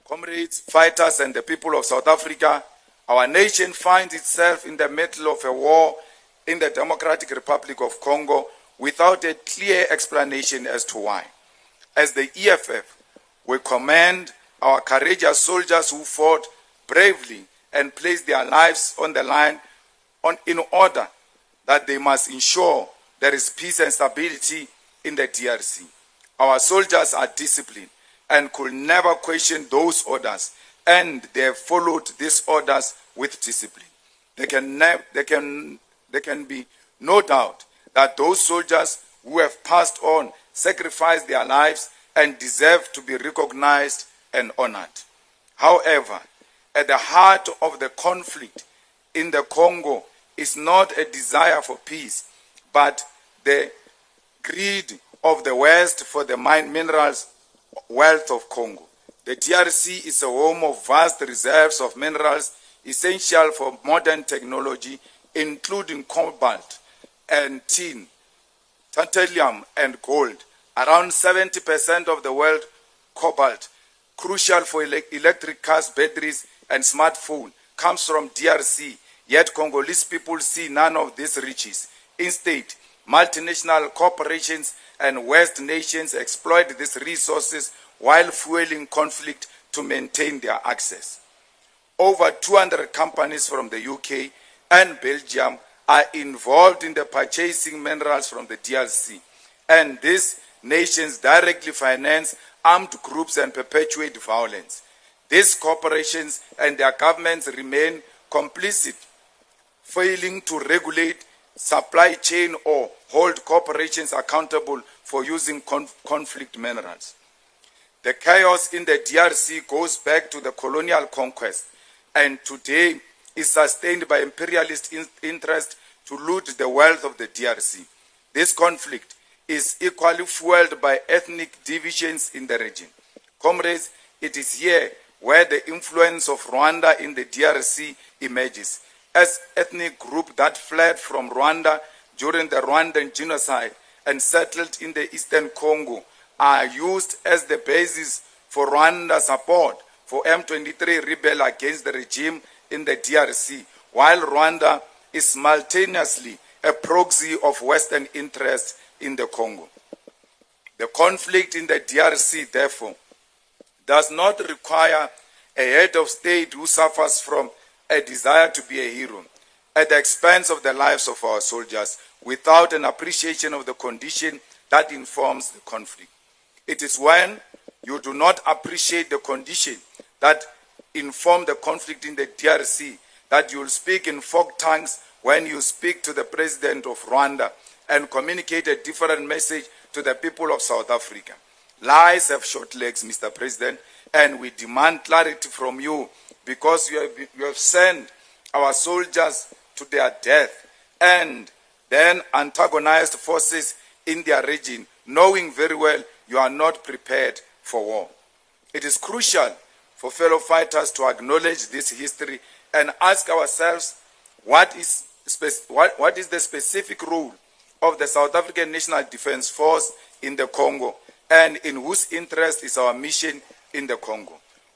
Comrades, fighters, and the people of South Africa, our nation finds itself in the middle of a war in the Democratic Republic of Congo without a clear explanation as to why. As the EFF, we commend our courageous soldiers who fought bravely and placed their lives on the line in order that they must ensure there is peace and stability in the DRC. Our soldiers are disciplined and could never question those orders, and they have followed these orders with discipline. There can be no doubt that those soldiers who have passed on sacrificed their lives and deserve to be recognized and honored. However, at the heart of the conflict in the Congo is not a desire for peace, but the greed of the West for the minerals wealth of Congo. The DRC is a home of vast reserves of minerals essential for modern technology, including cobalt and tin, tantalum and gold. Around 70% of the world cobalt, crucial for electric cars, batteries, and smartphones, comes from DRC, yet Congolese people see none of these riches. Instead, multinational corporations and West nations exploit these resources while fueling conflict to maintain their access. Over 200 companies from the UK and Belgium are involved in the purchasing minerals from the DRC, and these nations directly finance armed groups and perpetuate violence. These corporations and their governments remain complicit, failing to regulate supply chain or hold corporations accountable for using conflict minerals. The chaos in the DRC goes back to the colonial conquest and today is sustained by imperialist interest to loot the wealth of the DRC. This conflict is equally fueled by ethnic divisions in the region. Comrades, it is here where the influence of Rwanda in the DRC emerges. As ethnic group that fled from Rwanda during the Rwandan genocide and settled in the eastern Congo are used as the basis for Rwanda support for M23 rebel against the regime in the DRC, while Rwanda is simultaneously a proxy of Western interests in the Congo. The conflict in the DRC, therefore, does not require a head of state who suffers from a desire to be a hero at the expense of the lives of our soldiers without an appreciation of the condition that informs the conflict. It is when you do not appreciate the condition that inform the conflict in the DRC that you will speak in folk tongues when you speak to the president of Rwanda and communicate a different message to the people of South Africa. Lies have short legs, Mr. President, and we demand clarity from you because you have sent our soldiers to their death and then antagonized forces in their region, knowing very well you are not prepared for war. It is crucial for fellow fighters to acknowledge this history and ask ourselves what is the specific role of the South African National Defense Force in the Congo, and in whose interest is our mission in the Congo?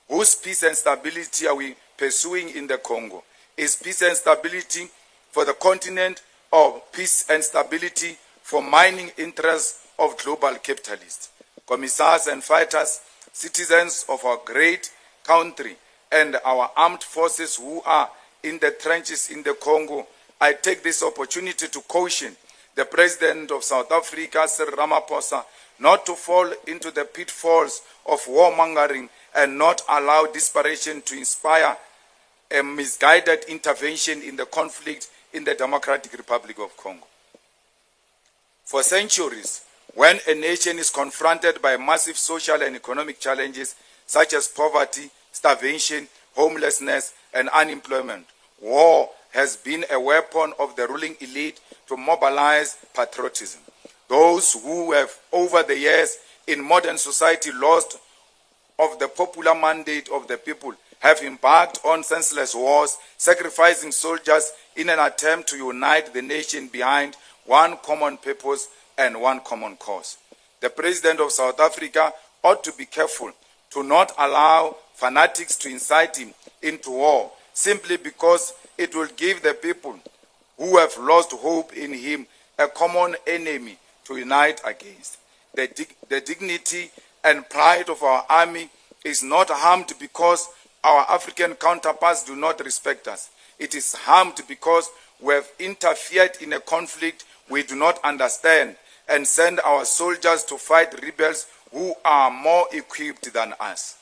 Whose peace and stability are we pursuing in the Congo? Is peace and stability for the continent or peace and stability for mining interests of global capitalists? Commissars and fighters, citizens of our great country and our armed forces who are in the trenches in the Congo, I take this opportunity to caution the President of South Africa, Sir Ramaphosa, not to fall into the pitfalls of warmongering and not allow desperation to inspire a misguided intervention in the conflict in the Democratic Republic of Congo. For centuries, when a nation is confronted by massive social and economic challenges such as poverty, starvation, homelessness, and unemployment, war has been a weapon of the ruling elite to mobilize patriotism. Those who have over the years in modern society lost of the popular mandate of the people have embarked on senseless wars, sacrificing soldiers in an attempt to unite the nation behind one common purpose and one common cause. The President of South Africa ought to be careful to not allow fanatics to incite him into war, simply because it will give the people who have lost hope in him a common enemy to unite against. The dignity and pride of our army is not harmed because our African counterparts do not respect us. It is harmed because we have interfered in a conflict we do not understand and send our soldiers to fight rebels who are more equipped than us.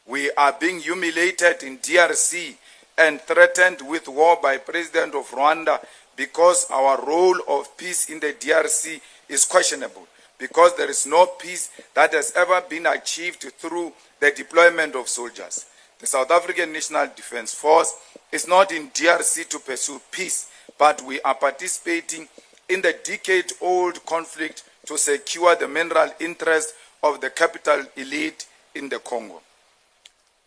We are being humiliated in DRC and threatened with war by President of Rwanda because our role of peace in the DRC is questionable, because there is no peace that has ever been achieved through the deployment of soldiers. The South African National Defence Force is not in DRC to pursue peace, but we are participating in the decade-old conflict to secure the mineral interest of the capital elite in the Congo.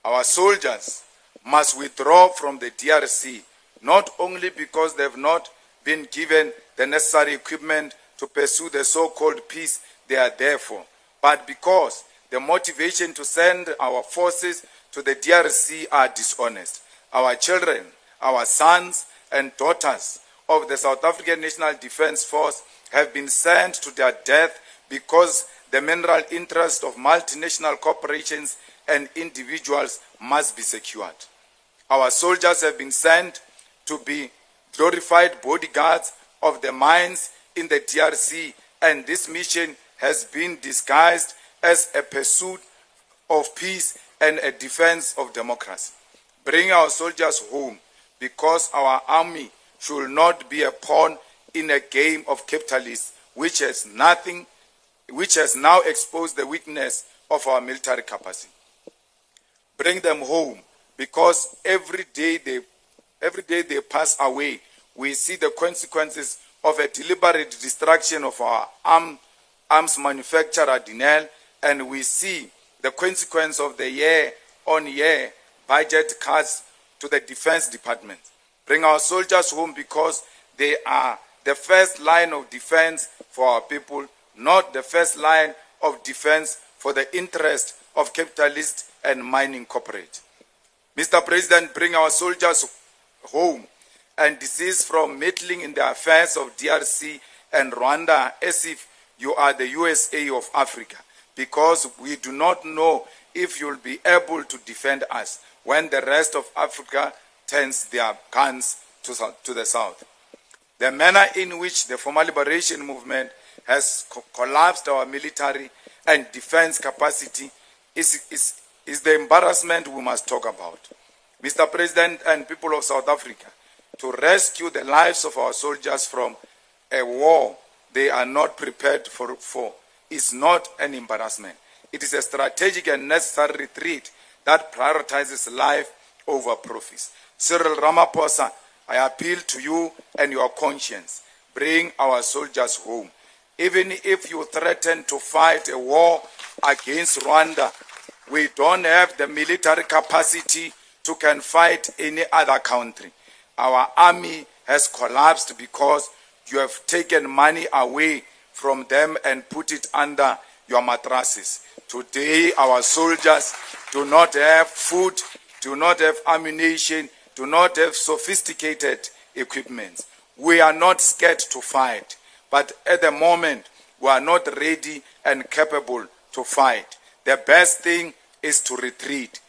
Our soldiers must withdraw from the DRC, not only because they have not been given the necessary equipment to pursue the so-called peace they are there for, but because the motivation to send our forces to the DRC are dishonest. Our children, our sons and daughters of the South African National Defence Force have been sent to their death because the mineral interest of multinational corporations and individuals must be secured. Our soldiers have been sent to be glorified bodyguards of the mines in the DRC, and this mission has been disguised as a pursuit of peace and a defense of democracy. Bring our soldiers home, because our army should not be a pawn in a game of capitalists which has now exposed the weakness of our military capacity. Bring them home, because every day they pass away, we see the consequences of a deliberate destruction of our arms manufacturer Dinel, and we see the consequence of the year-on-year budget cuts to the Defense Department. Bring our soldiers home, because they are the first line of defense for our people, not the first line of defense for the interest of capitalists and mining corporates. Mr. President, bring our soldiers home and desist from meddling in the affairs of DRC and Rwanda as if you are the USA of Africa, because we do not know if you'll be able to defend us when the rest of Africa turns their guns to the south. The manner in which the former liberation movement has collapsed our military and defense capacity is the embarrassment we must talk about. Mr. President and people of South Africa, to rescue the lives of our soldiers from a war they are not prepared for is not an embarrassment. It is a strategic and necessary retreat that prioritizes life over profits. Cyril Ramaphosa, I appeal to you and your conscience. Bring our soldiers home. Even if you threaten to fight a war against Rwanda, we don't have the military capacity to can fight any other country. Our army has collapsed because you have taken money away from them and put it under your mattresses. Today, our soldiers do not have food, do not have ammunition, do not have sophisticated equipment. We are not scared to fight, but at the moment, we are not ready and capable to fight. The best thing is to retreat.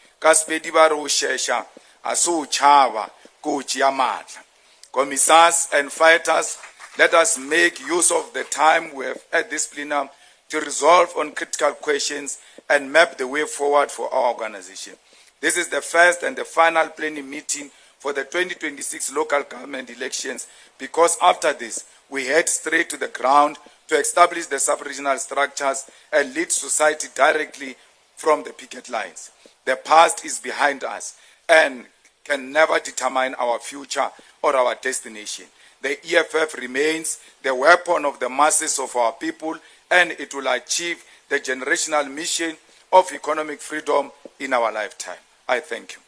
Commissars and fighters, let us make use of the time we have at this plenum to resolve on critical questions and map the way forward for our organization. This is the first and the final plenary meeting for the 2026 local government elections, because after this, we head straight to the ground to establish the sub-regional structures and lead society directly from the picket lines. The past is behind us and can never determine our future or our destination. The EFF remains the weapon of the masses of our people, and it will achieve the generational mission of economic freedom in our lifetime. I thank you.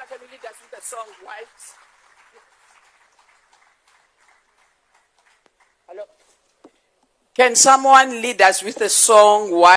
Can you lead us with the song White? Can someone lead us with a song? Why